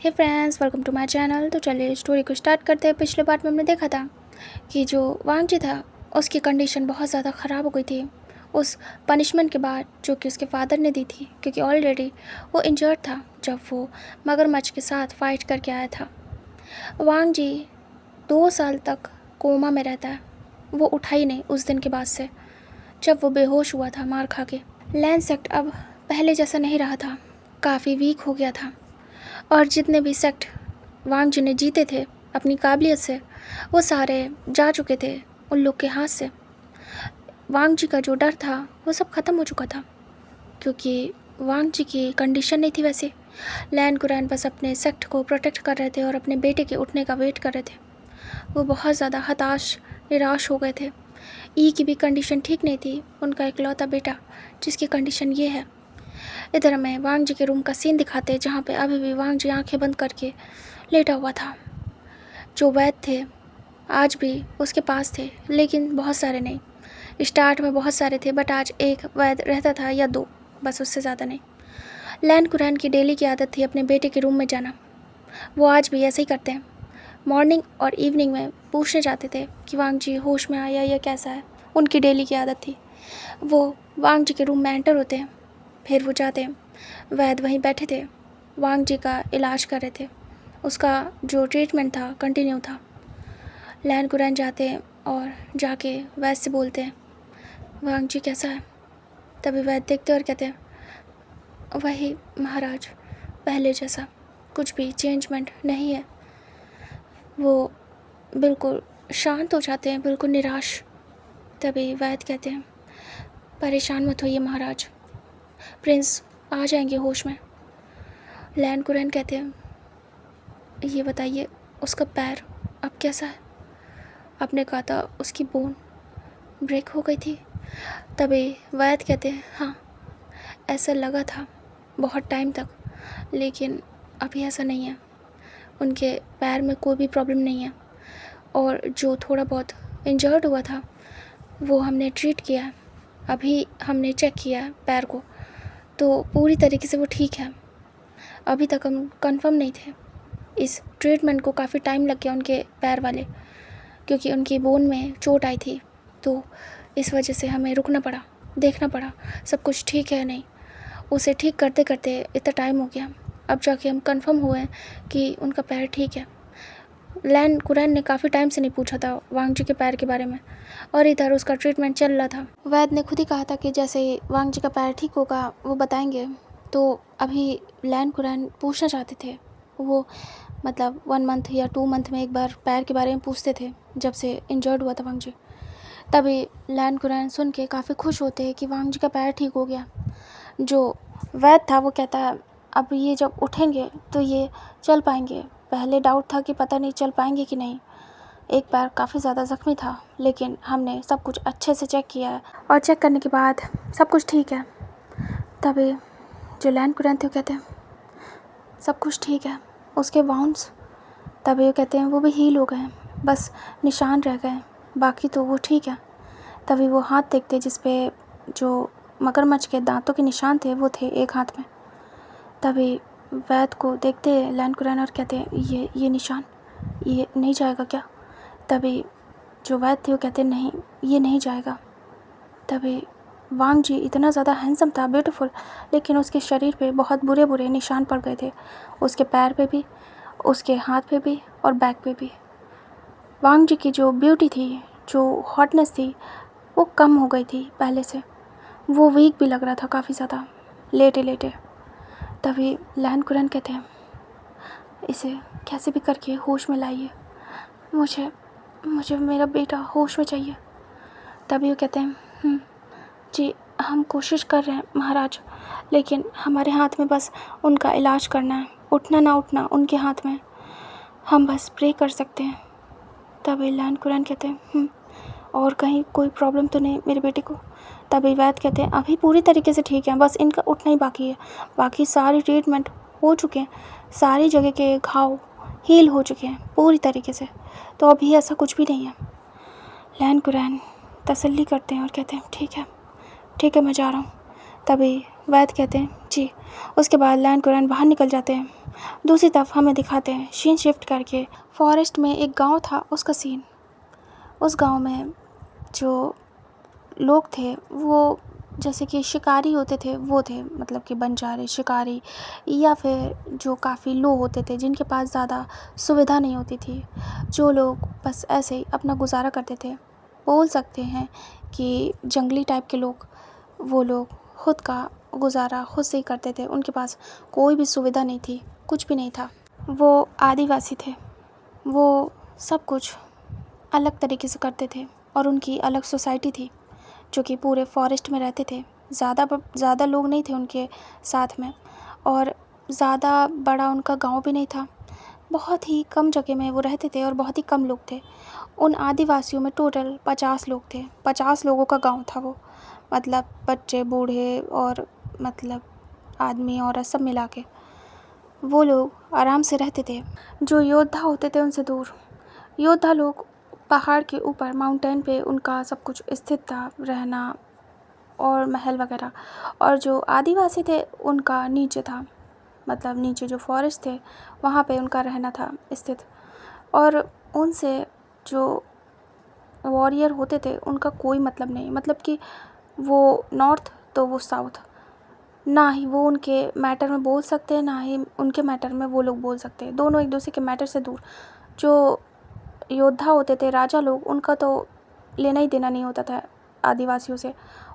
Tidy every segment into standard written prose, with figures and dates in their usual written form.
Hey friends, welcome to my channel. तो चलिए story को स्टार्ट करते हैं। पिछले पार्ट में हमने देखा था कि जो वांग जी था उसकी कंडीशन बहुत ज़्यादा ख़राब हो गई थी उस पनिशमेंट के बाद जो कि उसके फादर ने दी थी, क्योंकि ऑलरेडी वो इंजर्ड था जब वो मगरमच्छ के साथ फाइट करके आया था। वांग जी 2 साल तक कोमा में रहता है। वो उठा ही नहीं उस दिन के बाद से जब वो बेहोश हुआ था मार खा के। लैंड सेक्ट अब पहले जैसा नहीं रहा था, काफ़ी वीक हो गया था और जितने भी सेक्ट वांग जी ने जीते थे अपनी काबिलियत से वो सारे जा चुके थे उन लोग के हाथ से। वांग जी का जो डर था वो सब ख़त्म हो चुका था, क्योंकि वांग जी की कंडीशन नहीं थी वैसे। लैन कुरैन बस अपने सेक्ट को प्रोटेक्ट कर रहे थे और अपने बेटे के उठने का वेट कर रहे थे। वो बहुत ज़्यादा हताश निराश हो गए थे। ई की भी कंडीशन ठीक नहीं थी, उनका इकलौता बेटा जिसकी कंडीशन ये है। इधर हमें वांग जी के रूम का सीन दिखाते जहाँ पे अभी भी वांग जी आंखें बंद करके लेटा हुआ था। जो वैद्य थे आज भी उसके पास थे, लेकिन बहुत सारे नहीं। स्टार्ट में बहुत सारे थे बट आज एक वैद्य रहता था या 2, बस उससे ज़्यादा नहीं। लैन कुरैन की डेली की आदत थी अपने बेटे के रूम में जाना। वो आज भी ऐसे ही करते हैं। मॉर्निंग और इवनिंग में पूछने जाते थे कि वांग जी होश में आया या कैसा है। उनकी डेली की आदत थी। वो वांग जी के रूम में एंटर होते हैं, फिर वो जाते हैं। वैद्य वहीं बैठे थे, वांग जी का इलाज कर रहे थे। उसका जो ट्रीटमेंट था कंटिन्यू था। लैन कुरैन जाते हैं और जाके वैद्य से बोलते हैं वांग जी कैसा है। तभी वैद्य देखते और कहते हैं वही महाराज, पहले जैसा, कुछ भी चेंजमेंट नहीं है। वो बिल्कुल शांत हो जाते हैं, बिल्कुल निराश। तभी वैद्य कहते हैं परेशान मत होइए महाराज, प्रिंस आ जाएंगे होश में। लैन कुरैन कहते हैं ये बताइए उसका पैर अब कैसा है। आपने कहा था उसकी बोन ब्रेक हो गई थी। तभी वैद्य कहते हैं हाँ, ऐसा लगा था बहुत टाइम तक, लेकिन अभी ऐसा नहीं है। उनके पैर में कोई भी प्रॉब्लम नहीं है और जो थोड़ा बहुत इंजर्ड हुआ था वो हमने ट्रीट किया है। अभी हमने चेक किया है पैर को, तो पूरी तरीके से वो ठीक है। अभी तक हम कंफर्म नहीं थे। इस ट्रीटमेंट को काफ़ी टाइम लग गया उनके पैर वाले, क्योंकि उनकी बोन में चोट आई थी, तो इस वजह से हमें रुकना पड़ा, देखना पड़ा सब कुछ ठीक है नहीं। उसे ठीक करते करते इतना टाइम हो गया, अब जाके हम कंफर्म हुए कि उनका पैर ठीक है। लैन कुरैन ने काफ़ी टाइम से नहीं पूछा था वांग जी के पैर के बारे में और इधर उसका ट्रीटमेंट चल रहा था। वैद्य ने खुद ही कहा था कि जैसे ही वांग जी का पैर ठीक होगा वो बताएंगे। तो अभी लैन कुरैन पूछना चाहते थे। वो मतलब 1 मंथ या 2 मंथ में एक बार पैर के बारे में पूछते थे जब से इंजर्ड हुआ था वांग जी। तभी लैन कुरैन सुन के काफ़ी खुश होते हैं कि वांग जी का पैर ठीक हो गया। जो वैद्य था वो कहता है अब ये जब उठेंगे तो ये चल पाएंगे। पहले डाउट था कि पता नहीं चल पाएंगे कि नहीं। एक पैर काफ़ी ज़्यादा ज़ख्मी था, लेकिन हमने सब कुछ अच्छे से चेक किया है और चेक करने के बाद सब कुछ ठीक है। तभी जो लैन कुरैन थे वो कहते हैं सब कुछ ठीक है, उसके वाउंड्स, तभी वो कहते हैं वो भी हील हो गए हैं, बस निशान रह गए हैं, बाकी तो वो ठीक है। तभी वो हाथ देखते जिस पे जो मगरमच्छ के दांतों के निशान थे वो थे एक हाथ में। तभी वैद्य को देखते लैन कुरैन और कहते हैं ये निशान, ये नहीं जाएगा क्या। तभी जो वैद्य थे वो कहते हैं नहीं, ये नहीं जाएगा। तभी वांग जी इतना ज़्यादा हैंडसम था, ब्यूटीफुल, लेकिन उसके शरीर पे बहुत बुरे बुरे निशान पड़ गए थे, उसके पैर पे भी, उसके हाथ पे भी और बैक पे भी। वांग जी की जो ब्यूटी थी, जो हॉटनेस थी, वो कम हो गई थी पहले से। वो वीक भी लग रहा था काफ़ी ज़्यादा, लेटे लेटे। तभी लैन कुरैन कहते हैं इसे कैसे भी करके होश में लाइए, मुझे मेरा बेटा होश में चाहिए। तभी वो कहते हैं जी हम कोशिश कर रहे हैं महाराज, लेकिन हमारे हाथ में बस उनका इलाज करना है, उठना ना उठना उनके हाथ में, हम बस प्रे कर सकते हैं। तभी लैन कुरैन कहते हैं और कहीं कोई प्रॉब्लम तो नहीं मेरे बेटे को। तभी वैद्य कहते हैं अभी पूरी तरीके से ठीक है, बस इनका उठना ही बाकी है, बाकी सारी ट्रीटमेंट हो चुके हैं, सारी जगह के घाव हील हो चुके हैं पूरी तरीके से, तो अभी ऐसा कुछ भी नहीं है। लैन कुरैन तसल्ली करते हैं और कहते हैं ठीक है मैं जा रहा हूँ। तभी वैद्य कहते हैं जी। उसके बाद लैन कुरैन बाहर निकल जाते हैं दूसरी तरफ हमें दिखाते हैं सीन शिफ्ट करके फॉरेस्ट में एक गांव था, उसका सीन। उस गांव में जो लोग थे वो जैसे कि शिकारी होते थे, वो थे, मतलब कि बंजारे शिकारी, या फिर जो काफ़ी लो होते थे, जिनके पास ज़्यादा सुविधा नहीं होती थी, जो लोग बस ऐसे ही अपना गुजारा करते थे। बोल सकते हैं कि जंगली टाइप के लोग, वो लोग खुद का गुजारा खुद से ही करते थे। उनके पास कोई भी सुविधा नहीं थी, कुछ भी नहीं था। वो आदिवासी थे, वो सब कुछ अलग तरीके से करते थे और उनकी अलग सोसाइटी थी जो कि पूरे फॉरेस्ट में रहते थे। ज़्यादा लोग नहीं थे उनके साथ में, और ज़्यादा बड़ा उनका गांव भी नहीं था। बहुत ही कम जगह में वो रहते थे और बहुत ही कम लोग थे। उन आदिवासियों में टोटल 50 लोग थे। 50 लोगों का गांव था वो, मतलब बच्चे बूढ़े और मतलब आदमी औरत सब मिला के वो लोग आराम से रहते थे। जो योद्धा होते थे उनसे दूर, योद्धा लोग पहाड़ के ऊपर माउंटेन पे उनका सब कुछ स्थित था, रहना और महल वगैरह। और जो आदिवासी थे उनका नीचे था, मतलब नीचे जो फॉरेस्ट थे वहाँ पे उनका रहना था स्थित। और उनसे जो वॉरियर होते थे उनका कोई मतलब नहीं, मतलब कि वो नॉर्थ तो वो साउथ, ना ही वो उनके मैटर में बोल सकते हैं, ना ही उनके मैटर में वो लोग बोल सकते हैं। दोनों एक दूसरे के मैटर से दूर। जो योद्धा होते थे, राजा लोग, उनका तो लेना ही देना नहीं होता था आदिवासियों से।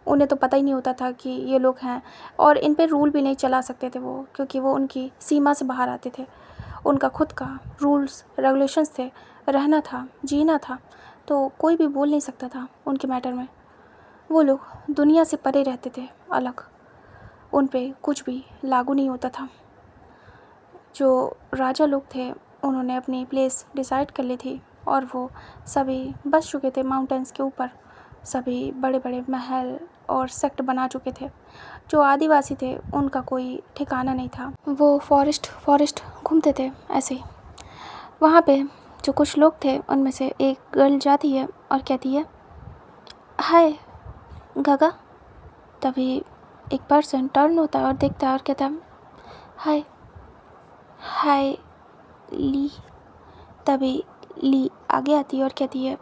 उन्हें तो पता ही नहीं होता था कि ये लोग हैं, और इन पे रूल भी नहीं चला सकते थे वो, क्योंकि वो उनकी सीमा से बाहर आते थे। उनका खुद का रूल्स रेगुलेशंस थे, रहना था, जीना था, तो कोई भी बोल नहीं सकता था उनके मैटर में। वो लोग दुनिया से परे रहते थे, अलग, उन पे कुछ भी लागू नहीं होता था। जो राजा लोग थे उन्होंने अपनी प्लेस डिसाइड कर ली थी और वो सभी बस चुके थे माउंटेन्स के ऊपर। सभी बड़े बड़े महल और सेक्ट बना चुके थे। जो आदिवासी थे उनका कोई ठिकाना नहीं था, वो फॉरेस्ट घूमते थे ऐसे ही। वहाँ पे जो कुछ लोग थे उनमें से एक गर्ल जाती है और कहती है, हाय गगा। तभी एक पर्सन टर्न होता है और देखता है और कहता है, हाय हाय ली। तभी ली आगे आती है और कहती है,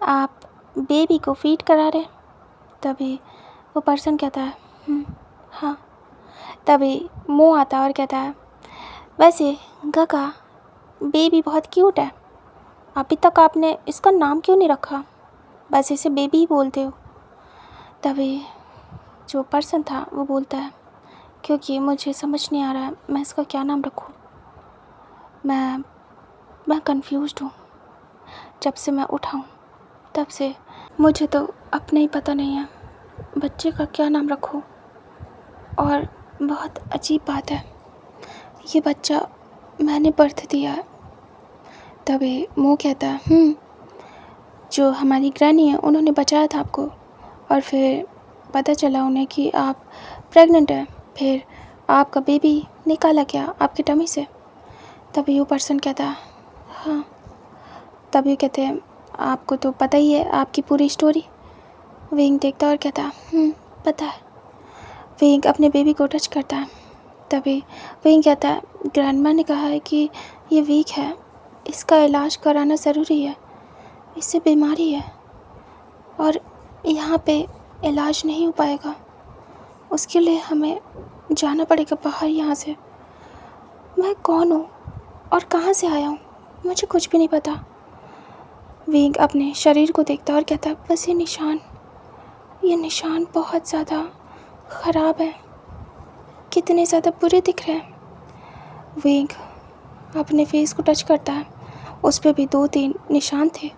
आप बेबी को फीड करा रहे? तभी वो पर्सन कहता है, हाँ। तभी मुँह आता है और कहता है, वैसे गगा बेबी बहुत क्यूट है, अभी तक आपने इसका नाम क्यों नहीं रखा? बस इसे बेबी ही बोलते हो। तभी जो पर्सन था वो बोलता है, क्योंकि मुझे समझ नहीं आ रहा है मैं इसका क्या नाम रखूं। मैं कंफ्यूज्ड हूँ। जब से मैं उठा हूँ तब से मुझे तो अपने ही पता नहीं है बच्चे का क्या नाम रखूं। और बहुत अजीब बात है, ये बच्चा मैंने बर्थ दिया है। तभी मुँह कहता है, जो हमारी ग्रैनी है उन्होंने बचाया था आपको, और फिर पता चला उन्हें कि आप प्रेग्नेंट हैं, फिर आपका बेबी निकाला क्या आपके टमी से? तभी वो पर्सन कहता है, हाँ। तभी कहते हैं, आपको तो पता ही है आपकी पूरी स्टोरी। विंग देखता और कहता है, पता है। विंग अपने बेबी को टच करता है। तभी विंग कहता है, ग्रैंडमा ने कहा है कि ये वीक है, इसका इलाज कराना ज़रूरी है, इससे बीमारी है और यहाँ पे इलाज नहीं हो पाएगा, उसके लिए हमें जाना पड़ेगा बाहर यहाँ से। मैं कौन हूँ और कहाँ से आया हूँ मुझे कुछ भी नहीं पता। विंग अपने शरीर को देखता और कहता है, बस ये निशान बहुत ज़्यादा ख़राब है, कितने ज़्यादा बुरे दिख रहे हैं। विंग अपने फेस को टच करता है, उस पर भी 2-3 निशान थे,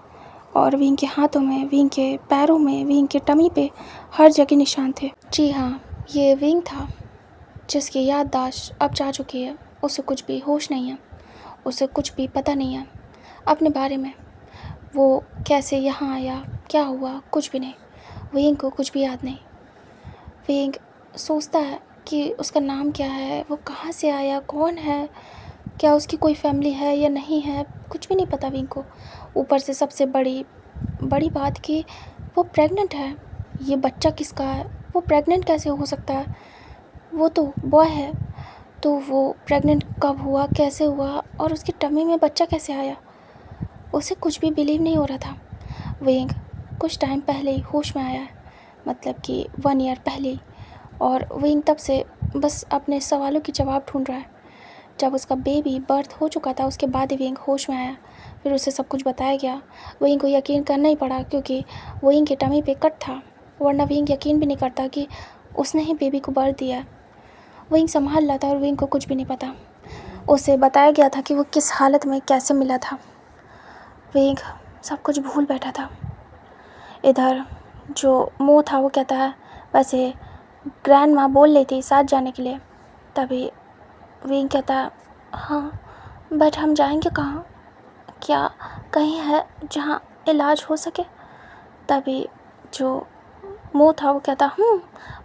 और विंग के हाथों में, विंग के पैरों में, विंग के टमी पे हर जगह निशान थे। जी हाँ, ये विंग था जिसकी याददाश्त अब जा चुकी है। उसे कुछ भी होश नहीं है, उसे कुछ भी पता नहीं है अपने बारे में। वो कैसे यहाँ आया, क्या हुआ, कुछ भी नहीं। विंग को कुछ भी याद नहीं। विंग सोचता है कि उसका नाम क्या है, वो कहाँ से आया, कौन है, क्या उसकी कोई फैमिली है या नहीं है, कुछ भी नहीं पता विंग को। ऊपर से सबसे बड़ी बात कि वो प्रेग्नेंट है। ये बच्चा किसका है, वो प्रेग्नेंट कैसे हो सकता है, वो तो बॉय है। तो वो प्रेग्नेंट कब हुआ, कैसे हुआ और उसकी टमी में बच्चा कैसे आया, उसे कुछ भी बिलीव नहीं हो रहा था। विंग कुछ टाइम पहले ही होश में आया है, मतलब कि 1 ईयर पहले ही, और विंग तब से बस अपने सवालों के जवाब ढूंढ रहा है। जब उसका बेबी बर्थ हो चुका था उसके बाद ही विंग होश में आया, फिर उसे सब कुछ बताया गया। विंग को यकीन करना ही पड़ा क्योंकि विंग के टमी पे कट था, वरना विंग यकीन भी नहीं करता कि उसने ही बेबी को बर्थ दिया। विंग संभाल रहा था और विंग को कुछ भी नहीं पता। उसे बताया गया था कि वो किस हालत में कैसे मिला था। विंग सब कुछ भूल बैठा था। इधर जो मुँह था वो कहता है, वैसे ग्रैंड माँ बोल रही थी साथ जाने के लिए। तभी विंग कहता है, हाँ बट हम जाएंगे कहाँ, क्या कहीं है जहाँ इलाज हो सके। तभी जो मुँह था वो कहता,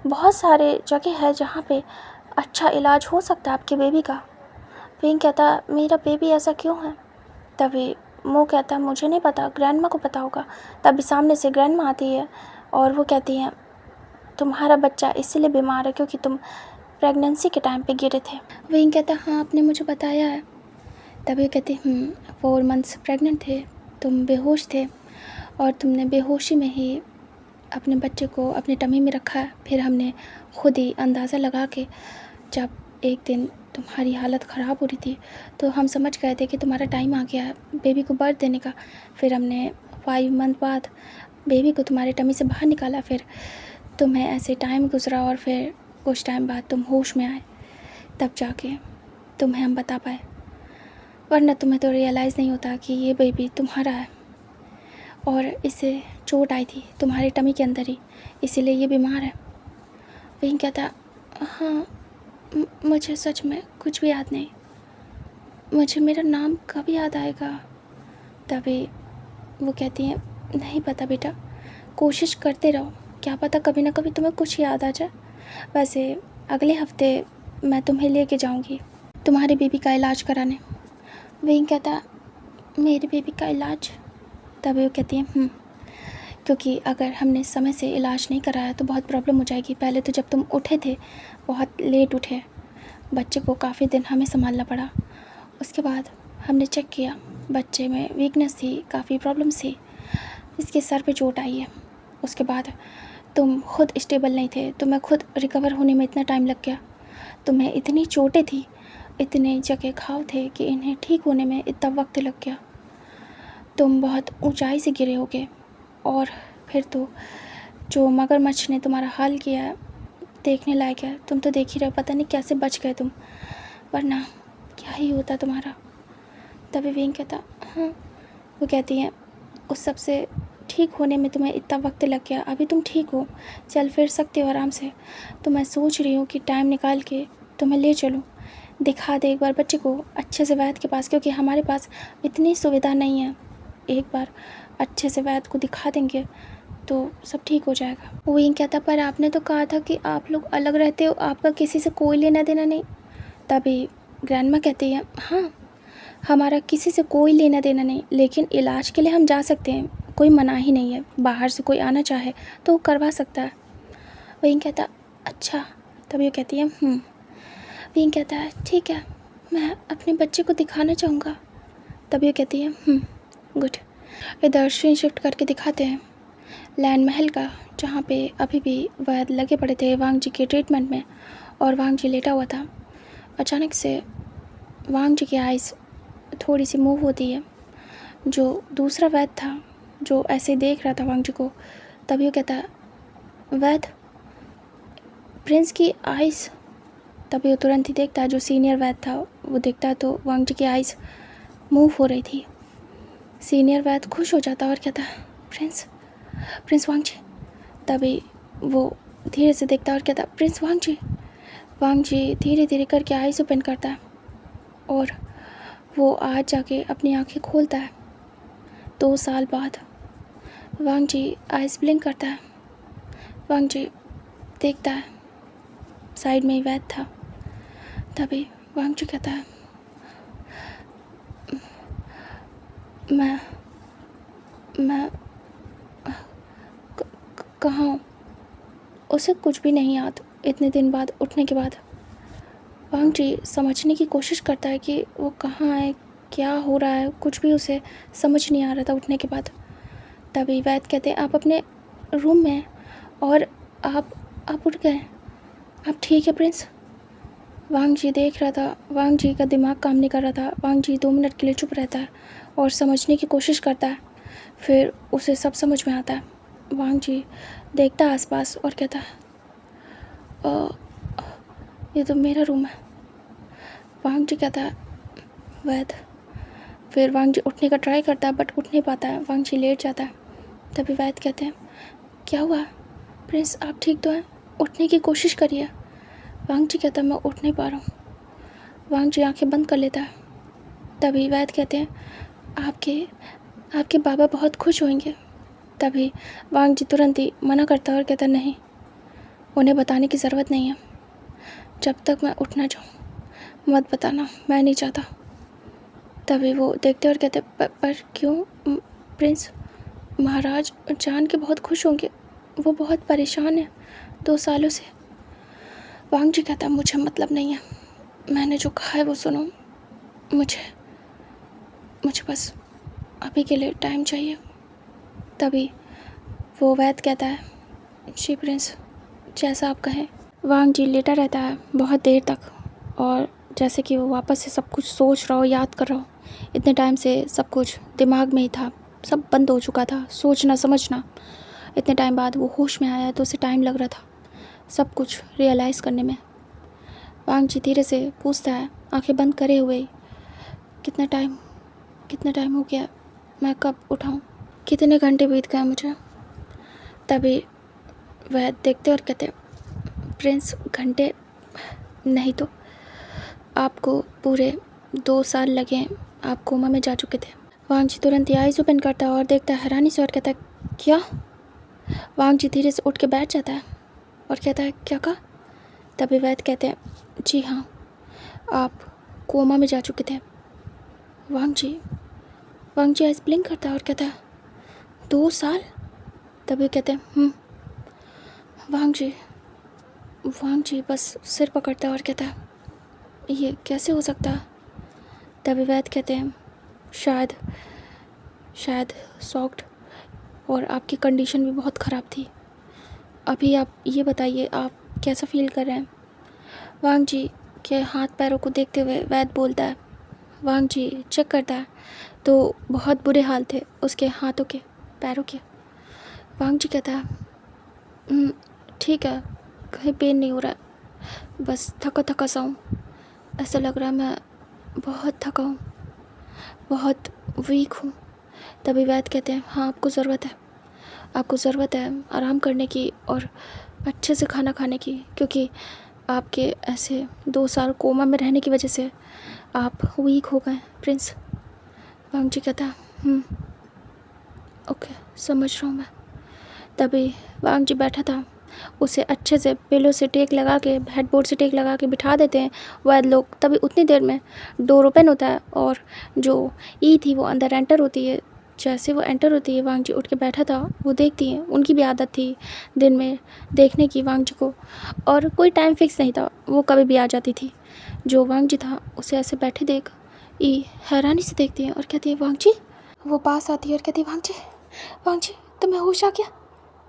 बहुत सारे जगह है जहाँ पे अच्छा इलाज हो सकता है आपके बेबी का। विंग कहता, मेरा बेबी ऐसा क्यों है। तभी मुँह कहता, मुझे नहीं पता, ग्रैंड माँ को पता होगा। तभी सामने से ग्रैंड माँ आती है और वो कहती हैं, तुम्हारा बच्चा इसीलिए बीमार है क्योंकि तुम प्रेगनेंसी के टाइम पे गिरे थे। विंग कहता, हाँ आपने मुझे बताया है। तभी कहती, 4 मंथ्स प्रेग्नेंट थे, तुम बेहोश थे और तुमने बेहोशी में ही अपने बच्चे को अपने टमी में रखा। फिर हमने खुद ही अंदाज़ा लगा के, जब एक दिन तुम्हारी हालत ख़राब हो रही थी तो हम समझ गए थे कि तुम्हारा टाइम आ गया है बेबी को बर्थ देने का। फिर हमने 5 मंथ बाद बेबी को तुम्हारे टमी से बाहर निकाला। फिर तुम्हें ऐसे टाइम गुजरा और फिर कुछ टाइम बाद तुम होश में आए, तब जाके तुम्हें हम बता पाए, वरना तुम्हें तो रियलाइज़ नहीं होता कि ये बेबी तुम्हारा है और इसे चोट आई थी तुम्हारे टमी के अंदर ही, इसीलिए ये बीमार है। विंग कहता, हाँ मुझे सच में कुछ भी याद नहीं, मुझे मेरा नाम कब याद आएगा। तभी वो कहती हैं, नहीं पता बेटा, कोशिश करते रहो, क्या पता कभी ना कभी तुम्हें कुछ याद आ जाए। वैसे अगले हफ्ते मैं तुम्हें लेके जाऊंगी तुम्हारे बेबी का इलाज कराने। विंग कहता, मेरे बेबी का इलाज। तभी वो कहती हैं, क्योंकि अगर हमने समय से इलाज नहीं कराया तो बहुत प्रॉब्लम हो जाएगी। पहले तो जब तुम उठे थे बहुत लेट उठे, बच्चे को काफ़ी दिन हमें संभालना पड़ा। उसके बाद हमने चेक किया, बच्चे में वीकनेस थी, काफ़ी प्रॉब्लम्स थी, इसके सर पे चोट आई है। उसके बाद तुम खुद स्टेबल नहीं थे, तुम्हें खुद रिकवर होने में इतना टाइम लग गया। तुम्हें इतनी चोटें थी, इतने जगह घाव थे कि इन्हें ठीक होने में इतना वक्त लग गया। तुम बहुत ऊंचाई से गिरे होगे और फिर तो जो मगरमच्छ ने तुम्हारा हाल किया है देखने लायक है। तुम तो देख ही रहे, पता नहीं कैसे बच गए तुम, वरना क्या ही होता तुम्हारा। तभी विंग कहता, हाँ। वो कहती हैं, उस सब से ठीक होने में तुम्हें इतना वक्त लग गया, अभी तुम ठीक हो, चल फिर सकते हो आराम से। तो मैं सोच रही हूँ कि टाइम निकाल के तुम्हें ले चलूँ, दिखा दे एक बार बच्चे को अच्छे से वैद्य के पास, क्योंकि हमारे पास इतनी सुविधा नहीं है। एक बार अच्छे से वैद्य को दिखा देंगे तो सब ठीक हो जाएगा। वो यही कहता, पर आपने तो कहा था कि आप लोग अलग रहते हो, आपका किसी से कोई लेना देना नहीं। तभी ग्रैंडमा कहती है, हाँ हमारा किसी से कोई लेना देना नहीं, लेकिन इलाज के लिए हम जा सकते हैं, कोई मना ही नहीं है। बाहर से कोई आना चाहे तो वो करवा सकता है। वही कहता, अच्छा। तभी वो कहती है, वही कहता है, ठीक है, मैं अपने बच्चे को दिखाना चाहूँगा। तभी वो कहती है, गुड। इधर सीन शिफ्ट करके दिखाते हैं लैंड महल का, जहाँ पे अभी भी वैद्य लगे पड़े थे वांग जी के ट्रीटमेंट में और वांग जी लेटा हुआ था। अचानक से वांग जी की आइज़ थोड़ी सी मूव होती है। जो दूसरा वैद्य था जो ऐसे देख रहा था वांग जी को, तभी वो कहता है, वैद्य प्रिंस की आइज़। तभी वो तुरंत ही देखता है, जो सीनियर वैद्य था वो देखता है तो वांग जी की आइज़ मूव हो रही थी। सीनियर वैद्य खुश हो जाता और कहता है, प्रिंस वांग जी। तभी वो धीरे से देखता और कहता, प्रिंस वांग जी। वांग जी धीरे धीरे करके आइज़ ओपन करता है और वो आज जाके अपनी आंखें खोलता है। 2 साल बाद वांग जी आइज़ ब्लिंक करता है। वांग जी देखता है, साइड में ही वैद्य था। तभी वांग जी कहता है, मैं कहाँ हूँ। उसे कुछ भी नहीं याद इतने दिन बाद उठने के बाद। वांग जी समझने की कोशिश करता है कि वो कहाँ है, क्या हो रहा है, कुछ भी उसे समझ नहीं आ रहा था उठने के बाद। तभी वैद कहते हैं आप अपने रूम में हैं और आप उठ गए, आप ठीक है प्रिंस? वांग जी देख रहा था, वांग जी का दिमाग काम नहीं कर रहा था। वांग जी 2 मिनट के लिए चुप रहता है और समझने की कोशिश करता है, फिर उसे सब समझ में आता है। वांग जी देखता है आसपास और कहता है ये तो मेरा रूम है। वांग जी कहता है वैद। फिर वांग जी उठने का ट्राई करता है बट उठ नहीं पाता है, वांग जी लेट जाता है। तभी वैद कहते हैं क्या हुआ प्रिंस, आप ठीक तो हैं? उठने की कोशिश करिए। वांग जी कहता है मैं उठ नहीं पा रहा हूँ। वांग जी आंखें बंद कर लेता है। तभी वैद कहते हैं आपके बाबा बहुत खुश होंगे। तभी वांग जी तुरंत ही मना करता है और कहता नहीं, उन्हें बताने की ज़रूरत नहीं है, जब तक मैं उठ ना जाऊँ मत बताना, मैं नहीं चाहता। तभी वो देखते और कहते पर क्यों प्रिंस? महाराज जान के बहुत खुश होंगे, वो बहुत परेशान है 2 सालों से। वांग जी कहता मुझे मतलब नहीं है, मैंने जो कहा है वो सुनो, मुझे बस अभी के लिए टाइम चाहिए। तभी वो वैद कहता है जी प्रिंस, जैसा आप कहें। वांग जी लेटा रहता है बहुत देर तक और जैसे कि वो वापस से सब कुछ सोच रहा हो, याद कर रहा हो। इतने टाइम से सब कुछ दिमाग में ही था, सब बंद हो चुका था, सोचना समझना। इतने टाइम बाद वो होश में आया तो उसे टाइम लग रहा था सब कुछ रियलाइज़ करने में। वांग जी धीरे से पूछता है आंखें बंद करे हुए, कितना टाइम हो गया, मैं कब उठाऊं, कितने घंटे बीत गए मुझे? तभी वह देखते और कहते प्रिंस घंटे नहीं तो आपको पूरे 2 साल लगे, आप कोमा में जा चुके थे। वांग जी तुरंत ही आइज़ ओपन करता है और देखता है हैरानी से और कहता है क्या? वांग जी धीरे से उठ के बैठ जाता है और कहता है क्या कहा? तभी वैद कहते हैं जी हाँ, आप कोमा में जा चुके थे। वांग जी आइज़ ब्लिंक करता है और कहता है 2 साल? तभी कहते हैं वांग जी बस सिर पकड़ता है और कहता है ये कैसे हो सकता है? तभी वैद कहते हैं शायद शॉक्ड, और आपकी कंडीशन भी बहुत ख़राब थी। अभी आप ये बताइए आप कैसा फील कर रहे हैं? वांग जी के हाथ पैरों को देखते हुए वैद बोलता है। वांग जी चेक करता है तो बहुत बुरे हाल थे उसके हाथों के, पैरों के। वांग जी कहता है ठीक है, कहीं पेन नहीं हो रहा है, बस थका सा हूँ, ऐसा लग रहा है मैं बहुत थका हूँ, बहुत वीक हूँ। तभी वैद कहते हैं हाँ, आपको ज़रूरत है आराम करने की और अच्छे से खाना खाने की, क्योंकि आपके ऐसे 2 साल कोमा में रहने की वजह से आप वीक हो गए प्रिंस। वांग जी कहता है ओके, समझ रहा हूँ मैं। तभी वांग जी बैठा था, उसे अच्छे से पिलो से टेक लगा के, हेडबोर्ड से टेक लगा के बिठा देते हैं वैद लोग। तभी उतनी देर में डोर ओपन होता है और जो ई थी वो अंदर एंटर होती है। जैसे वो एंटर होती है, वांग जी उठ के बैठा था, वो देखती हैं। उनकी भी आदत थी दिन में देखने की वांग जी को, और कोई टाइम फिक्स नहीं था, वो कभी भी आ जाती थी। जो वांग जी था उसे ऐसे बैठे देख ई हैरानी से देखती है और कहती है वांग जी। वो पास आती है और कहती है वांग जी तुम्हें होश आ गया,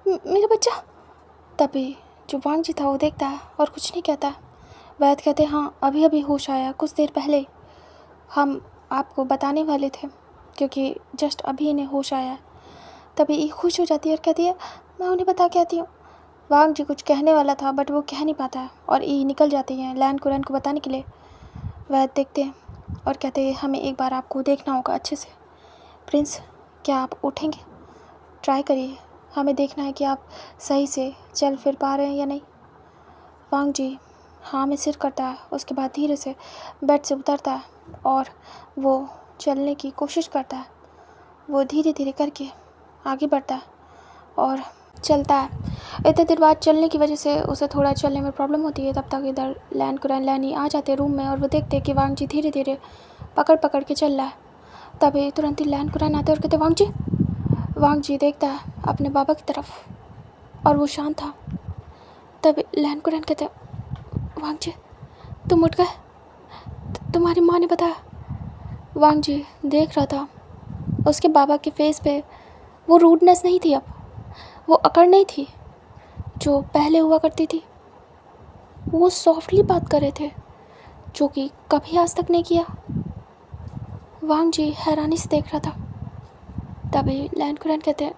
मेरा बच्चा? तभी जो वांग जी था वो देखता है और कुछ नहीं कहता। वैद कहते हाँ, अभी होश आया, कुछ देर पहले हम आपको बताने वाले थे, क्योंकि जस्ट अभी इन्हें होश आया। तभी ये खुश हो जाती है और कहती है मैं उन्हें बता के आती हूँ। वांग जी कुछ कहने वाला था बट वो कह नहीं पाता और ये निकल जाती हैं लैन को बताने के लिए। वैद देखते हैं और कहते हैं हमें एक बार आपको देखना होगा अच्छे से। प्रिंस, क्या आप उठेंगे? ट्राई करिए, हमें देखना है कि आप सही से चल फिर पा रहे हैं या नहीं। वांग जी हाँ में सिर करता है, उसके बाद धीरे से बेड से उतरता है और वो चलने की कोशिश करता है। वो धीरे धीरे करके आगे बढ़ता है और चलता है। इतने देर बाद चलने की वजह से उसे थोड़ा चलने में प्रॉब्लम होती है। तब तक इधर लैनी आ जाते रूम में और वो देखते कि वांग जी धीरे धीरे पकड़ के चल रहा है। तभी तुरंत ही लैन आते और कहते वांग जी देखता है अपने बाबा की तरफ और वो शांत था। तब लैन कहते वांग जी तुम उठ गए? तुम्हारी माँ ने बताया? वांग जी देख रहा था। उसके बाबा के फेस पे वो रूडनेस नहीं थी, अब वो अकड़ नहीं थी जो पहले हुआ करती थी। वो सॉफ्टली बात कर रहे थे, जो कि कभी आज तक नहीं किया। वांग जी हैरानी से देख रहा था। तभी लैन कुरैन कहते हैं,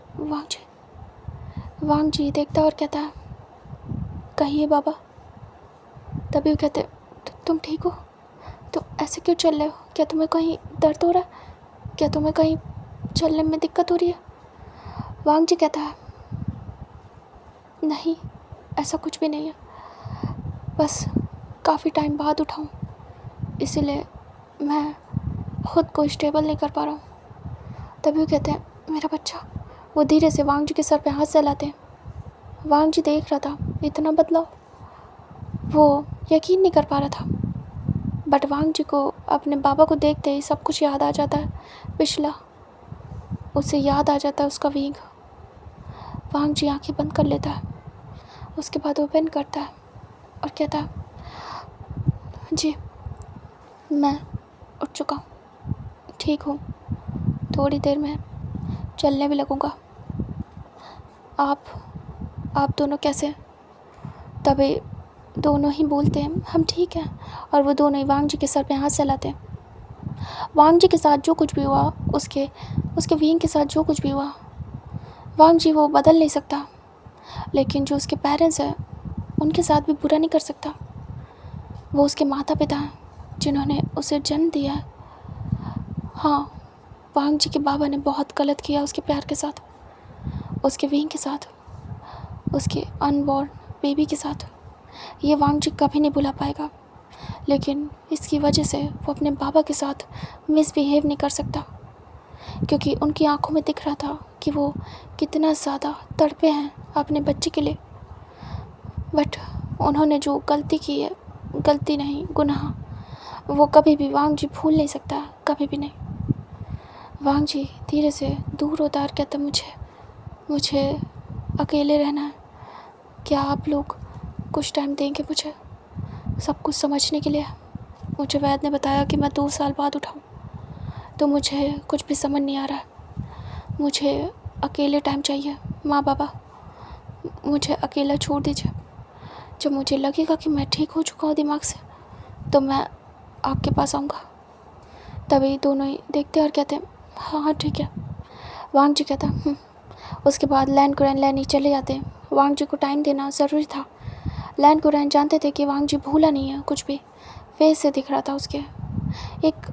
वांग जी देखता और कहता है, कहिए बाबा। तभी वो कहते, तुम ठीक हो? तुम ऐसे क्यों चल रहे हो? क्या तुम्हें कहीं दर्द हो रहा है? क्या तुम्हें कहीं चलने में दिक्कत हो रही है? वांग जी कहता है, नहीं, ऐसा कुछ भी नहीं है, बस काफ़ी टाइम बाद उठाऊँ, इसीलिए मैं खुद को स्टेबल नहीं कर पा रहा हूँ। तभी वो कहते हैं, मेरा बच्चा। वो धीरे से वांग जी के सर पे हाथ चलाते हैं। वांग जी देख रहा था इतना बदलाव, वो यकीन नहीं कर पा रहा था। बट वांग जी को अपने बाबा को देखते ही सब कुछ याद आ जाता है पिछला। उसे याद आ जाता है उसका विंग। वांग जी आंखें बंद कर लेता है, उसके बाद ओपन करता है और कहता है, जी मैं उठ चुका हूँ, ठीक हूँ, थोड़ी देर में चलने भी लगूँगा। आप दोनों कैसे हैं? तभी दोनों ही बोलते हैं, हम ठीक हैं। और वो दोनों ही वांग जी के सर पे हाथ चलाते हैं। वांग जी के साथ जो कुछ भी हुआ, उसके विंग के साथ जो कुछ भी हुआ, वांग जी वो बदल नहीं सकता, लेकिन जो उसके पेरेंट्स हैं उनके साथ भी बुरा नहीं कर सकता। वो उसके माता पिता हैं जिन्होंने उसे जन्म दिया है। हाँ, वांग जी के बाबा ने बहुत गलत किया उसके प्यार के साथ, उसके विंग के साथ, उसके अनबॉर्न बेबी के साथ। ये वांग जी कभी नहीं भुला पाएगा, लेकिन इसकी वजह से वो अपने बाबा के साथ मिसबिहेव नहीं कर सकता, क्योंकि उनकी आंखों में दिख रहा था कि वो कितना ज़्यादा तड़पे हैं अपने बच्चे के लिए। बट उन्होंने जो गलती की है, गलती नहीं गुनाह, वो कभी भी वांग जी भूल नहीं सकता, कभी भी नहीं। वांग जी धीरे से दूर होता और कहता, मुझे अकेले रहना है, क्या आप लोग कुछ टाइम देंगे मुझे सब कुछ समझने के लिए? मुझे वैद ने बताया कि मैं 2 साल बाद उठाऊँ, तो मुझे कुछ भी समझ नहीं आ रहा है। मुझे अकेले टाइम चाहिए, माँ बाबा मुझे अकेला छोड़ दीजिए। जब मुझे लगेगा कि मैं ठीक हो चुका हूँ दिमाग से, तो मैं आपके पास आऊँगा। तभी दोनों ही देखते और कहते हैं, हाँ ठीक है। वांग जी कहता, उसके बाद लैन कुरैन लेने चले जाते हैं। वांग जी को टाइम देना ज़रूरी था। लैन कुरैन जानते थे कि वांग जी भूला नहीं है कुछ भी, फेस से दिख रहा था उसके। एक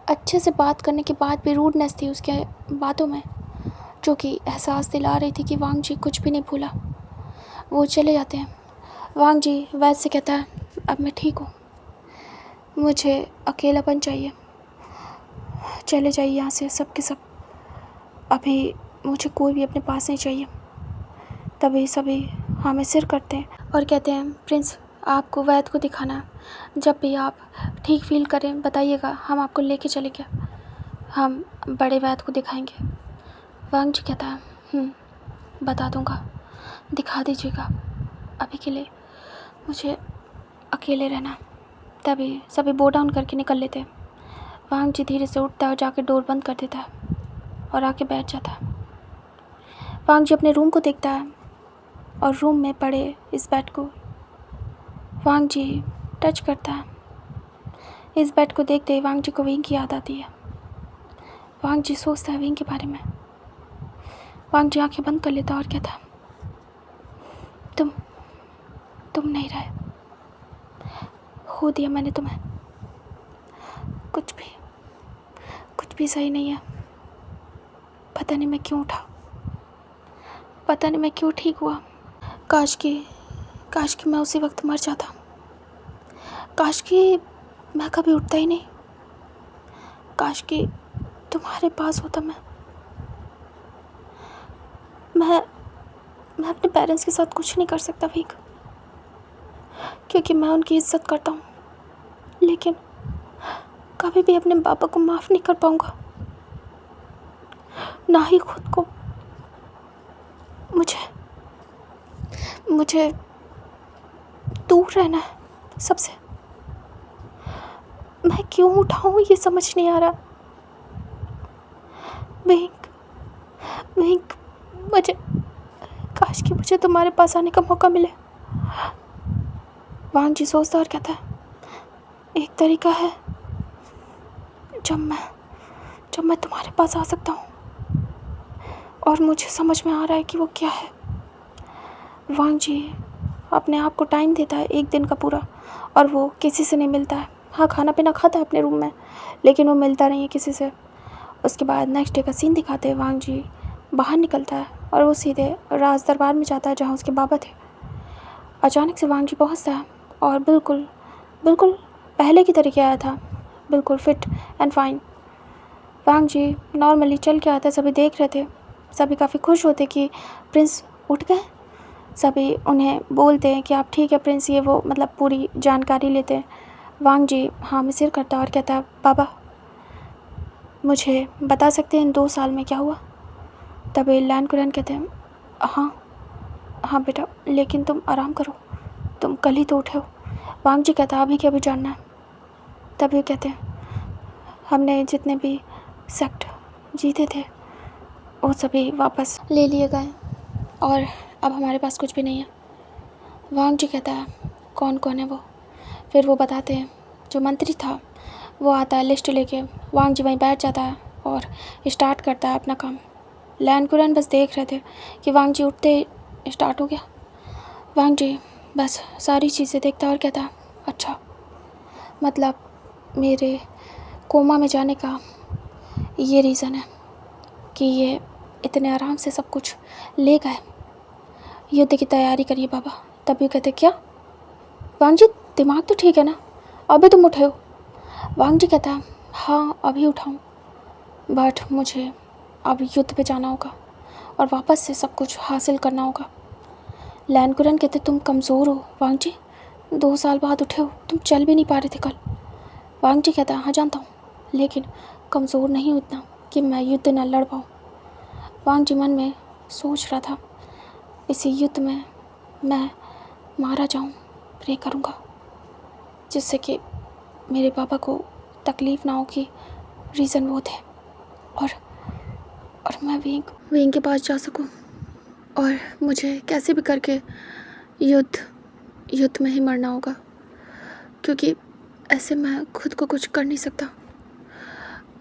अच्छे से बात करने के बाद भी रूडनेस थी उसके बातों में, जो कि एहसास दिला रही थी कि वांग जी कुछ भी नहीं भूला। वो चले जाते हैं। वांग जी वैद से कहता है, अब मैं ठीक हूँ, मुझे अकेलापन चाहिए, चले जाइए यहाँ से सब के सब, अभी मुझे कोई भी अपने पास नहीं चाहिए। तभी सभी हमें सिर करते हैं और कहते हैं, प्रिंस आपको वैद को दिखाना है, जब भी आप ठीक फील करें बताइएगा, हम आपको लेके चलेंगे, हम बड़े वैद को दिखाएंगे। वांग जी कहता है, बता दूंगा, दिखा दीजिएगा, अभी के लिए मुझे अकेले रहना। तभी सभी बो डाउन करके निकल लेते हैं। वांग जी धीरे से उठता है और जाके डोर बंद कर देता है और आके बैठ जाता है। वांग जी अपने रूम को देखता है और रूम में पड़े इस बेड को वांग जी टच करता है। इस बेड को देखते ही वांग जी को विंग की याद आती है। वांग जी सोचता है विंग के बारे में। वांग जी आंखें बंद कर लेता और कहता, तुम नहीं रहे, खो दिया मैंने तुम्हें, कुछ भी सही नहीं है। पता नहीं मैं क्यों उठा, पता नहीं मैं क्यों ठीक हुआ। काश कि मैं उसी वक्त मर जाता, काश कि मैं कभी उठता ही नहीं, काश कि तुम्हारे पास होता मैं अपने पेरेंट्स के साथ कुछ नहीं कर सकता विंग, क्योंकि मैं उनकी इज्जत करता हूँ, लेकिन कभी भी अपने पापा को माफ़ नहीं कर पाऊँगा, ना ही खुद को। मुझे दूर रहना है सबसे, मैं क्यों उठाऊं ये समझ नहीं आ रहा। विंक, विंक, मुझे काश कि मुझे तुम्हारे पास आने का मौका मिले। वांग जी सोचता और कहता है, एक तरीका है जब मैं तुम्हारे पास आ सकता हूँ, और मुझे समझ में आ रहा है कि वो क्या है। वांग जी अपने आप को टाइम देता है 1 दिन का पूरा, और वो किसी से नहीं मिलता है। हाँ, खाना पीना खाता है अपने रूम में, लेकिन वो मिलता नहीं है किसी से। उसके बाद नेक्स्ट डे का सीन दिखाते हैं। वांग जी बाहर निकलता है और वो सीधे राज दरबार में जाता है जहाँ उसके बाबा थे। अचानक से वांग जी पहुँचता है और बिल्कुल बिल्कुल पहले की तरीके आया था, बिल्कुल fit and fine. Wang ji normally चल के आता है, सभी देख रहे थे। सभी काफ़ी खुश होते कि प्रिंस उठ गए। सभी उन्हें बोलते हैं कि आप ठीक है प्रिंस, ये वो, मतलब पूरी जानकारी लेते हैं। वांग जी हाँ में सिर करता है और कहता है, बाबा मुझे बता सकते हैं इन 2 साल में क्या हुआ? तभी लैन कुरैन कहते हैं, हाँ बेटा, लेकिन तुम आराम करो, तुम कल ही तो उठे हो। वांग जी कहता है, अभी क्या भी जानना है? तभी कहते हैं, हमने जितने भी सेक्ट जीते थे वो सभी वापस ले लिए गए और अब हमारे पास कुछ भी नहीं है। वांग जी कहता है, कौन कौन है वो? फिर वो बताते हैं। जो मंत्री था वो आता है लिस्ट लेके। वांग जी वहीं बैठ जाता है और स्टार्ट करता है अपना काम। लैन कुरैन बस देख रहे थे कि वांग जी उठते ही स्टार्ट हो गया। वांग जी बस सारी चीज़ें देखता और कहता, अच्छा, मतलब मेरे कोमा में जाने का ये रीज़न है कि ये इतने आराम से सब कुछ ले गए। युद्ध की तैयारी करिए बाबा। तभी कहते, क्या? वांग जी दिमाग तो ठीक है ना, अभी तुम उठे हो? वांग जी कहता, हाँ अभी उठाऊँ, बट मुझे अब युद्ध पे जाना होगा और वापस से सब कुछ हासिल करना होगा। लैन कुरैन कहते, तुम कमज़ोर हो वांग जी, 2 साल बाद उठे हो, तुम चल भी नहीं पा रहे थे कल। वांग जी कहता, हाँ जानता हूँ, लेकिन कमज़ोर नहीं हूँ इतना कि मैं युद्ध न लड़ पाऊँ। वांग जी मन में सोच रहा था, इसी युद्ध में मैं मारा जाऊँ, प्रे करूँगा जिससे कि मेरे पापा को तकलीफ़ ना हो कि रीज़न वो थे, और मैं विंग के पास जा सकूँ, और मुझे कैसे भी करके युद्ध में ही मरना होगा, क्योंकि ऐसे मैं खुद को कुछ कर नहीं सकता।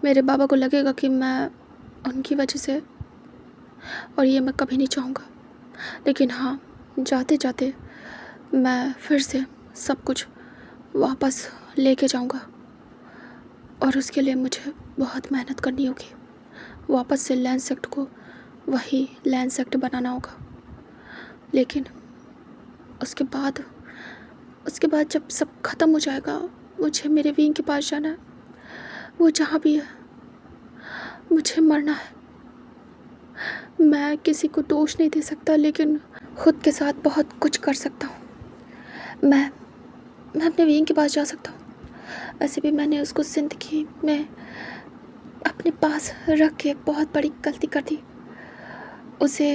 मेरे बाबा को लगेगा कि मैं उनकी वजह से, और ये मैं कभी नहीं चाहूँगा। लेकिन हाँ, जाते जाते मैं फिर से सब कुछ वापस लेके जाऊँगा, और उसके लिए मुझे बहुत मेहनत करनी होगी। वापस से लैंड सेक्ट को वही लैंड सेक्ट बनाना होगा। लेकिन उसके बाद जब सब ख़त्म हो जाएगा, मुझे मेरे विंग के पास जाना है। वो जहाँ भी है, मुझे मरना है। मैं किसी को दोष नहीं दे सकता, लेकिन खुद के साथ बहुत कुछ कर सकता हूँ। मैं अपने विंग के पास जा सकता हूँ। वैसे भी मैंने उसको ज़िंदगी में अपने पास रख के बहुत बड़ी गलती कर दी। उसे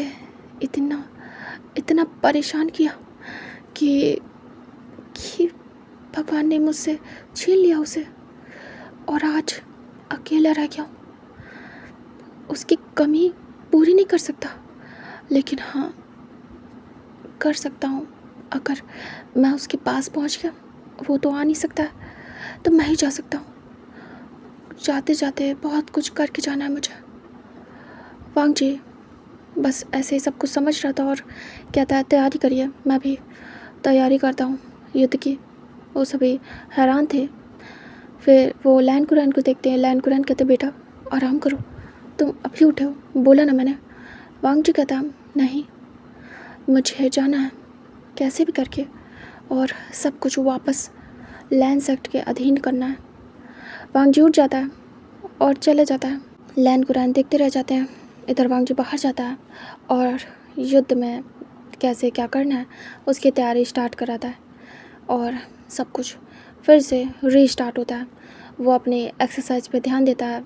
इतना परेशान किया कि भगवान ने मुझसे छीन लिया उसे, और आज अकेला रह गया हूँ। उसकी कमी पूरी नहीं कर सकता, लेकिन हाँ कर सकता हूँ, अगर मैं उसके पास पहुँच गया, वो तो आ नहीं सकता है, तो मैं ही जा सकता हूँ। जाते जाते बहुत कुछ करके जाना है मुझे। वांग जी बस ऐसे ही सब कुछ समझ रहा था और कहता है, तैयारी करिए, मैं भी तैयारी करता हूँ युद्ध की। वो सभी हैरान थे। फिर वो लैन कुरैन को देखते हैं। लैन कुरैन कहते, बेटा आराम करो, तुम अभी उठे हो, बोला ना मैंने। वांग जी कहता, नहीं, मुझे जाना है कैसे भी करके, और सब कुछ वापस लैंड सेक्ट के अधीन करना है। वांग जी उठ जाता है और चले जाता है। लैन कुरैन देखते रह जाते हैं। इधर वांग जी बाहर जाता है और युद्ध में कैसे क्या करना है उसकी तैयारी स्टार्ट कराता है, और सब कुछ फिर से रीस्टार्ट होता है। वो अपनी एक्सरसाइज पे ध्यान देता है।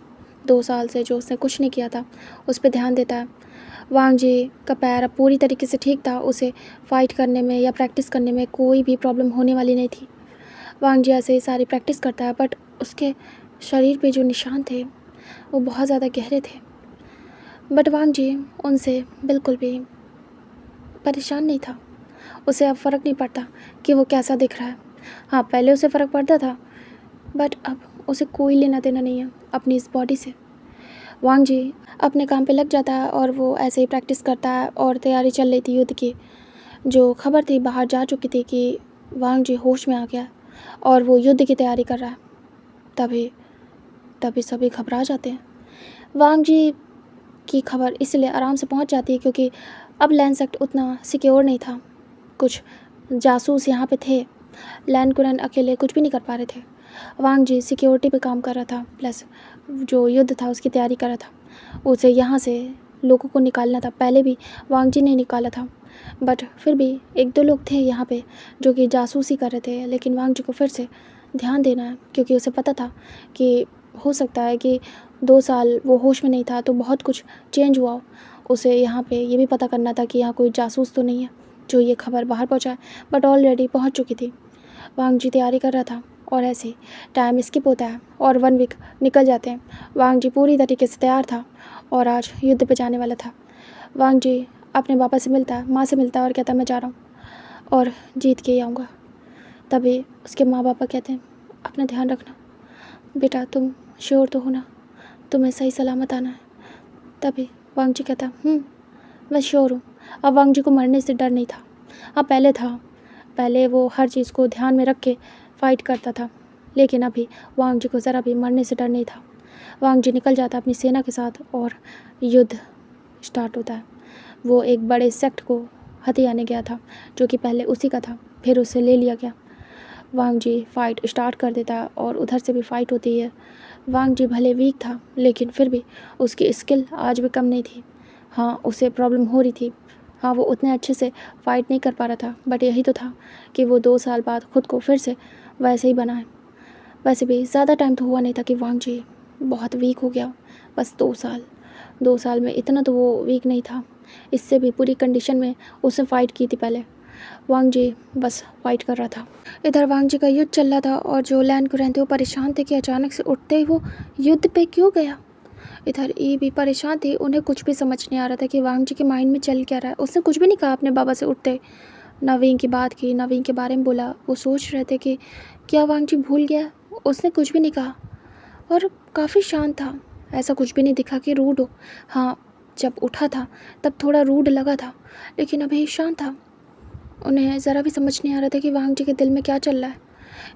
2 साल से जो उसने कुछ नहीं किया था उस पर ध्यान देता है। वांग जी का पैर अब पूरी तरीके से ठीक था, उसे फाइट करने में या प्रैक्टिस करने में कोई भी प्रॉब्लम होने वाली नहीं थी। वांग जी ऐसे ही सारी प्रैक्टिस करता है, बट उसके शरीर पे जो निशान थे वो बहुत ज़्यादा गहरे थे। बट वांग जी उनसे बिल्कुल भी परेशान नहीं था। उसे अब फ़र्क नहीं पड़ता कि वो कैसा दिख रहा है। हाँ, पहले उसे फ़र्क पड़ता था, बट अब उसे कोई लेना देना नहीं है अपनी इस बॉडी से। वांग जी अपने काम पे लग जाता है और वो ऐसे ही प्रैक्टिस करता है और तैयारी चल रही थी युद्ध की। जो खबर थी बाहर जा चुकी थी कि वांग जी होश में आ गया और वो युद्ध की तैयारी कर रहा है। तभी तभी सभी घबरा जाते हैं। वांग जी की खबर इसलिए आराम से पहुंच जाती है क्योंकि अब लैंड सेक्ट उतना सिक्योर नहीं था। कुछ जासूस यहाँ पे थे। लैंड कुरैन अकेले कुछ भी नहीं कर पा रहे थे। वांग जी सिक्योरिटी पे काम कर रहा था, प्लस जो युद्ध था उसकी तैयारी कर रहा था। उसे यहाँ से लोगों को निकालना था। पहले भी वांग जी ने निकाला था, बट फिर भी एक दो लोग थे यहाँ पे जो कि जासूसी कर रहे थे। लेकिन वांग जी को फिर से ध्यान देना है क्योंकि उसे पता था कि हो सकता है कि 2 साल वो होश में नहीं था तो बहुत कुछ चेंज हुआ हो। उसे यहाँ पे ये भी पता करना था कि यहाँ कोई जासूस तो नहीं है जो ये खबर बाहर पहुँचाए, बट ऑलरेडी पहुँच चुकी थी। वांग जी तैयारी कर रहा था और ऐसे ही टाइम स्किप होता है और 1 वीक निकल जाते हैं। वांग जी पूरी तरीके से तैयार था और आज युद्ध पे जाने वाला था। वांग जी अपने पापा से मिलता है, माँ से मिलता है और कहता है मैं जा रहा हूँ और जीत के ही आऊँगा। तभी उसके माँ पापा कहते हैं अपना ध्यान रखना बेटा, तुम श्योर तो हो ना, तुम्हें सही सलामत आना है। तभी वांग जी कहता मैं श्योर हूँ। अब वांग जी को मरने से डर नहीं था। हाँ, पहले था। पहले वो हर चीज़ को ध्यान में रख के फाइट करता था, लेकिन अभी वांग जी को ज़रा भी मरने से डर नहीं था। वांग जी निकल जाता अपनी सेना के साथ और युद्ध स्टार्ट होता है। वो एक बड़े सेक्ट को हथियाने गया था जो कि पहले उसी का था, फिर उसे ले लिया गया। वांग जी फाइट स्टार्ट कर देता है और उधर से भी फाइट होती है। वांग जी भले वीक था लेकिन फिर भी उसकी स्किल आज भी कम नहीं थी। हाँ, उसे प्रॉब्लम हो रही थी। हाँ, वो उतने अच्छे से फाइट नहीं कर पा रहा था, बट यही तो था कि वो 2 साल बाद खुद को फिर से वैसे ही बनाए। वैसे भी ज़्यादा टाइम तो हुआ नहीं था कि वांग जी बहुत वीक हो गया। बस 2 साल, 2 साल में इतना तो वो वीक नहीं था। इससे भी पूरी कंडीशन में उसने फ़ाइट की थी पहले। वांग जी बस फाइट कर रहा था। इधर वांग जी का युद्ध चल रहा था और जो लैंड को रहते वो परेशान थे कि अचानक से उठते ही वो युद्ध पे क्यों गया। इधर ये भी परेशान थे, उन्हें कुछ भी समझ नहीं आ रहा था कि वांग जी के माइंड में चल क्या रहा है। उसने कुछ भी नहीं कहा अपने बाबा से उठते, नवीन की बात की, नवीन के बारे में बोला। वो सोच रहे थे कि क्या वांग जी भूल गया। उसने कुछ भी नहीं कहा और काफ़ी शांत था। ऐसा कुछ भी नहीं दिखा कि रूड हो। हाँ, जब उठा था तब थोड़ा रूड लगा था, लेकिन अभी शांत था। उन्हें ज़रा भी समझ नहीं आ रहा था कि वांग जी के दिल में क्या चल रहा है।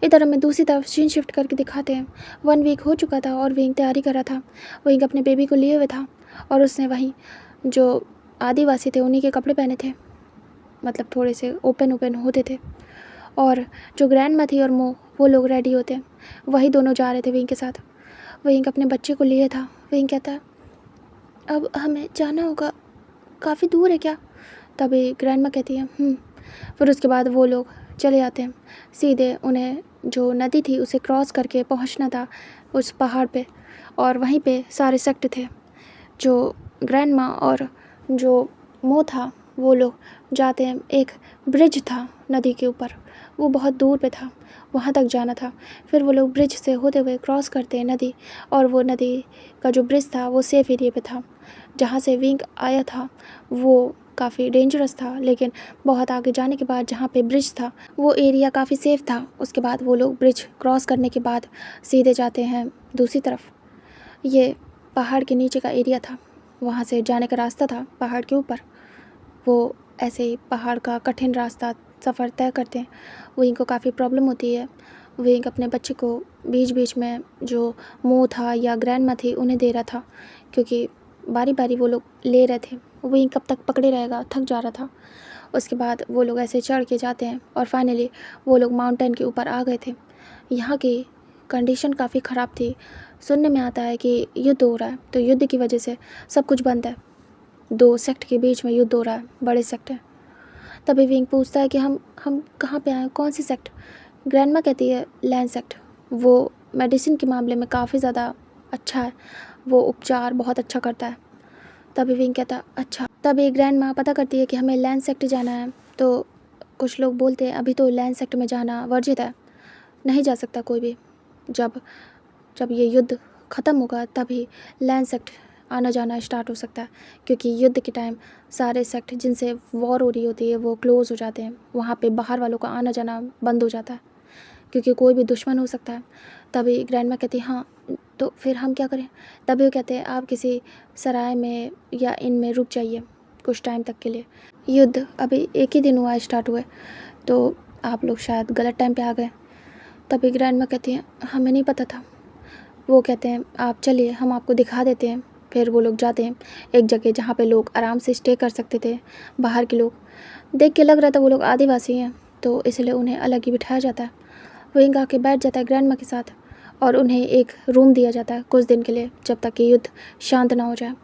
इधर हमें दूसरी तरफ सीन शिफ्ट करके दिखाते हैं। 1 वीक हो चुका था और विंग तैयारी कर रहा था। विंग अपने बेबी को लिए हुए था और उसने वहीं जो आदिवासी थे उन्हीं के कपड़े पहने थे, मतलब थोड़े से ओपन ओपन होते थे। और जो ग्रैंड माँ थी और वो लोग रेडी होते, वही दोनों जा रहे थे विंग के साथ। विंग अपने बच्चे को लिए था। विंग कहता है अब हमें जाना होगा, काफ़ी दूर है क्या। तभी ग्रैंड माँ कहती है फिर उसके बाद वो लोग चले जाते हैं। सीधे उन्हें जो नदी थी उसे क्रॉस करके पहुंचना था उस पहाड़ पे, और वहीं पे सारे सेक्ट थे। जो ग्रैंड माँ और जो मो था वो लोग जाते हैं। एक ब्रिज था नदी के ऊपर, वो बहुत दूर पे था, वहाँ तक जाना था। फिर वो लोग ब्रिज से होते हुए क्रॉस करते हैं नदी, और वो नदी का जो ब्रिज था वो सेफ एरिया पे था। जहाँ से विंग आया था वो काफ़ी डेंजरस था, लेकिन बहुत आगे जाने के बाद जहाँ पे ब्रिज था वो एरिया काफ़ी सेफ था। उसके बाद वो लोग ब्रिज क्रॉस करने के बाद सीधे जाते हैं दूसरी तरफ। ये पहाड़ के नीचे का एरिया था, वहाँ से जाने का रास्ता था पहाड़ के ऊपर। वो ऐसे ही पहाड़ का कठिन रास्ता सफ़र तय करते हैं। वो इनको काफ़ी प्रॉब्लम होती है। वो इनक अपने बच्चे को बीच बीच में जो मुँह था या ग्रैंड माँ थी उन्हें दे रहा था, क्योंकि बारी बारी वो लोग ले रहे थे। वो कब तक पकड़े रहेगा, थक जा रहा था। उसके बाद वो लोग ऐसे चढ़ के जाते हैं और फाइनली वो लोग माउंटेन के ऊपर आ गए थे। यहाँ की कंडीशन काफ़ी ख़राब थी। सुनने में आता है कि युद्ध हो रहा है, तो युद्ध की वजह से सब कुछ बंद है। 2 सेक्ट के बीच में युद्ध हो रहा है, बड़े सेक्ट है। तभी विंग पूछता है कि हम कहाँ पे आए, कौन सी सेक्ट। ग्रैंडमा कहती है लैंड सेक्ट। वो मेडिसिन के मामले में काफ़ी ज़्यादा अच्छा है, वो उपचार बहुत अच्छा करता है। तभी विंग कहता अच्छा। तभी ग्रैंड माँ पता करती है कि हमें लैंड सेक्ट जाना है, तो कुछ लोग बोलते हैं अभी तो लैंड सेक्ट में जाना वर्जित है, नहीं जा सकता कोई भी। जब जब ये युद्ध ख़त्म होगा तभी लैंड सेक्ट आना जाना स्टार्ट हो सकता है, क्योंकि युद्ध के टाइम सारे सेक्ट जिनसे वॉर हो रही होती है वो क्लोज़ हो जाते हैं। वहाँ पे बाहर वालों का आना जाना बंद हो जाता है, क्योंकि कोई भी दुश्मन हो सकता है। तभी ग्रैंड माँ कहती हाँ तो फिर हम क्या करें। तभी वो कहते हैं आप किसी सराय में या इन में रुक जाइए कुछ टाइम तक के लिए। युद्ध अभी एक ही दिन हुआ स्टार्ट हुए, तो आप लोग शायद गलत टाइम पे आ गए। तभी ग्रैंड माँ कहती हैं हमें नहीं पता था। वो कहते हैं आप चलिए हम आपको दिखा देते हैं। फिर वो लोग जाते हैं एक जगह जहाँ पे लोग आराम से स्टे कर सकते थे। बाहर के लोग देख के लग रहा था वो लोग आदिवासी हैं, तो इसलिए उन्हें अलग ही बिठाया जाता है। विंग आके बैठ जाता है ग्रैंड माँ के साथ और उन्हें एक रूम दिया जाता है कुछ दिन के लिए, जब तक कि युद्ध शांत ना हो जाए।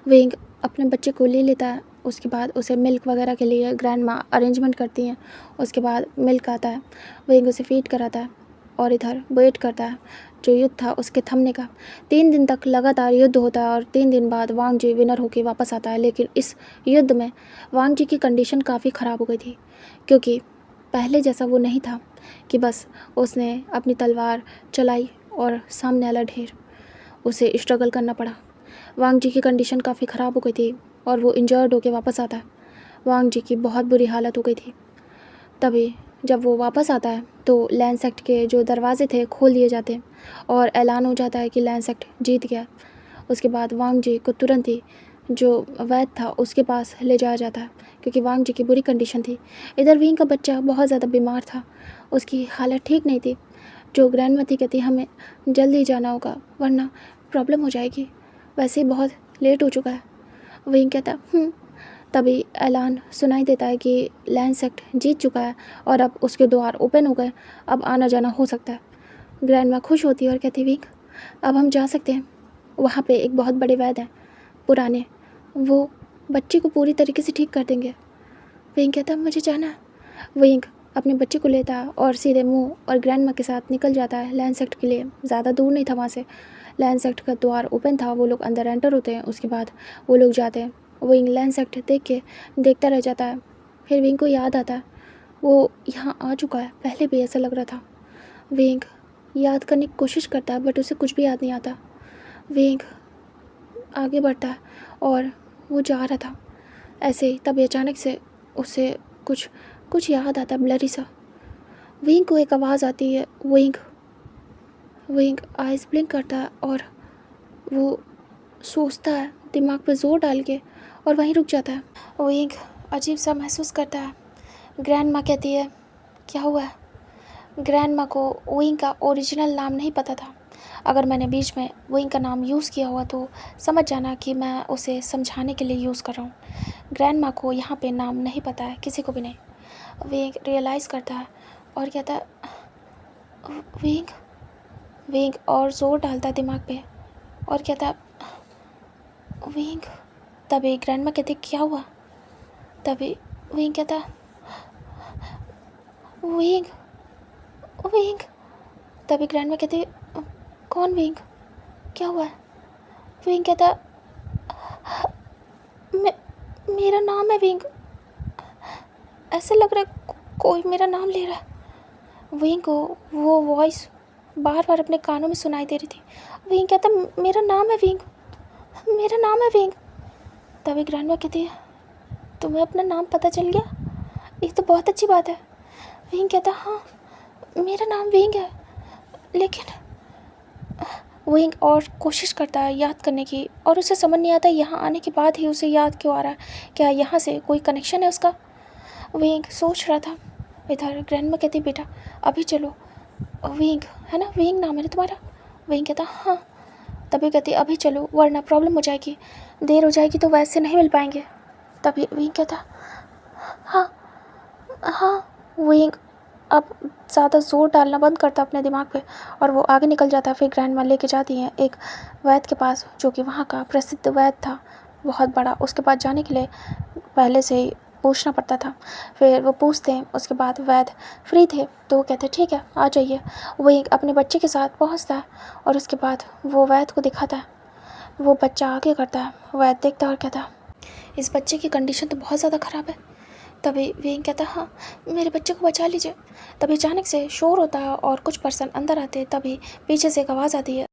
विंग अपने बच्चे को ले लेता है। उसके बाद उसे मिल्क वगैरह के लिए ग्रैंड माँ अरेंजमेंट करती हैं। उसके बाद मिल्क आता है, विंग उसे फीड कराता है और इधर वेट करता है जो युद्ध था उसके थमने का। 3 दिन तक लगातार युद्ध होता है और 3 दिन बाद वांग जी विनर होकर वापस आता है। लेकिन इस युद्ध में वांग जी की कंडीशन काफ़ी ख़राब हो गई थी, क्योंकि पहले जैसा वो नहीं था कि बस उसने अपनी तलवार चलाई और सामने वाला ढेर उसे स्ट्रगल करना पड़ा। वांग जी की कंडीशन काफ़ी ख़राब हो गई थी और वो इंजर्ड होकर वापस आता है। वांग जी की बहुत बुरी हालत हो गई थी। तभी जब वो वापस आता है तो लैंड सेक्ट के जो दरवाजे थे खोल दिए जाते हैं और ऐलान हो जाता है कि लैंड सेक्ट जीत गया। उसके बाद वांग जी को तुरंत ही जो वैद था उसके पास ले जाया जाता है, क्योंकि वांग जी की बुरी कंडीशन थी। इधर विंग का बच्चा बहुत ज़्यादा बीमार था, उसकी हालत ठीक नहीं थी। जो ग्रैंड मथी कहती हमें जल्दी जाना होगा वरना प्रॉब्लम हो जाएगी, वैसे ही बहुत लेट हो चुका है। विंग कहता तभी ऐलान सुनाई देता है कि लैंड सेक्ट जीत चुका है और अब उसके द्वार ओपन हो गए, अब आना जाना हो सकता है। ग्रैंड माँ खुश होती है और कहती विंग अब हम जा सकते हैं। वहाँ पे एक बहुत बड़े वैद्य हैं पुराने, वो बच्चे को पूरी तरीके से ठीक कर देंगे। विंग कहता मुझे जाना है। विंग अपने बच्चे को लेता है और सीधे मुंह और ग्रैंड माँ के साथ निकल जाता है लैंड सेक्ट के लिए। ज़्यादा दूर नहीं था वहाँ से, लैंड सेक्ट का द्वार ओपन था। वो लोग अंदर एंटर होते हैं, उसके बाद वो लोग जाते हैं। विंग लैंड सेक्ट देख के देखता रह जाता है। फिर विंग को याद आता है वो यहाँ आ चुका है, पहले भी ऐसा लग रहा था। विंग याद करने की कोशिश करता है बट उसे कुछ भी याद नहीं आता। विंग आगे बढ़ता है और वो जा रहा था ऐसे ही, तभी अचानक से उसे कुछ कुछ याद आता है ब्लरी सा। विंग को एक आवाज़ आती है। विंग आइज ब्लिंक करता है और वो सोचता है दिमाग पे जोर डाल के और वहीं रुक जाता है। विंग अजीब सा महसूस करता है। ग्रैंड माँ कहती है क्या हुआ है। ग्रैंड माँ को विंग का ओरिजिनल नाम नहीं पता था। अगर मैंने बीच में विंग का नाम यूज़ किया हुआ तो समझ जाना कि मैं उसे समझाने के लिए यूज़ कर रहा हूँ। ग्रैंड माँ को यहाँ पे नाम नहीं पता है, किसी को भी नहीं। विंग रियलाइज़ करता है और कहता है विंग और ज़ोर डालता है दिमाग पे और कहता विंग। तभी ग्रैंड माँ कहती क्या हुआ। तभी विंग कहता विंग। तभी ग्रैंड माँ कहती कौन विंग, क्या हुआ है। विंग कहता मेरा नाम है विंग, ऐसे लग रहा है कोई मेरा नाम ले रहा है। विंग को वो वॉइस बार बार अपने कानों में सुनाई दे रही थी। विंग कहता मेरा नाम है विंग, मेरा नाम है विंग। तभी ग्रैंड माँ कहती है तुम्हें अपना नाम पता चल गया, ये तो बहुत अच्छी बात है। विंग कहता हाँ मेरा नाम विंग है, लेकिन विंग और कोशिश करता है याद करने की और उसे समझ नहीं आता यहाँ आने के बाद ही उसे याद क्यों आ रहा है, क्या यहाँ से कोई कनेक्शन है उसका। विंग सोच रहा था। इधर ग्रैंड माँ कहती बेटा अभी चलो। विंग है ना, विंग नाम है ना तुम्हारा। विंग कहता हाँ। तभी कहती अभी चलो वरना प्रॉब्लम हो जाएगी, देर हो जाएगी तो वैसे नहीं मिल पाएंगे। तभी विंग कहता हाँ। विंग अब ज़्यादा ज़ोर डालना बंद करता अपने दिमाग पे और वो आगे निकल जाता है। फिर ग्रैंड माँ लेके जाती हैं एक वैद्य के पास जो कि वहाँ का प्रसिद्ध वैद्य था बहुत बड़ा। उसके पास जाने के लिए पहले से ही पूछना पड़ता था। फिर वो पूछते हैं, उसके बाद वैद्य फ्री थे तो वो कहते ठीक है आ जाइए। वो अपने बच्चे के साथ पहुँचता है और उसके बाद वो वैद्य को दिखाता है। वो बच्चा आगे करता है, वैद्य देखता है और कहता है इस बच्चे की कंडीशन तो बहुत ज़्यादा ख़राब है, तभी वेंग कहता है, हाँ मेरे बच्चे को बचा लीजिए। तभी अचानक से शोर होता है और कुछ पर्सन अंदर आते हैं। तभी पीछे से एक आवाज़ आती है,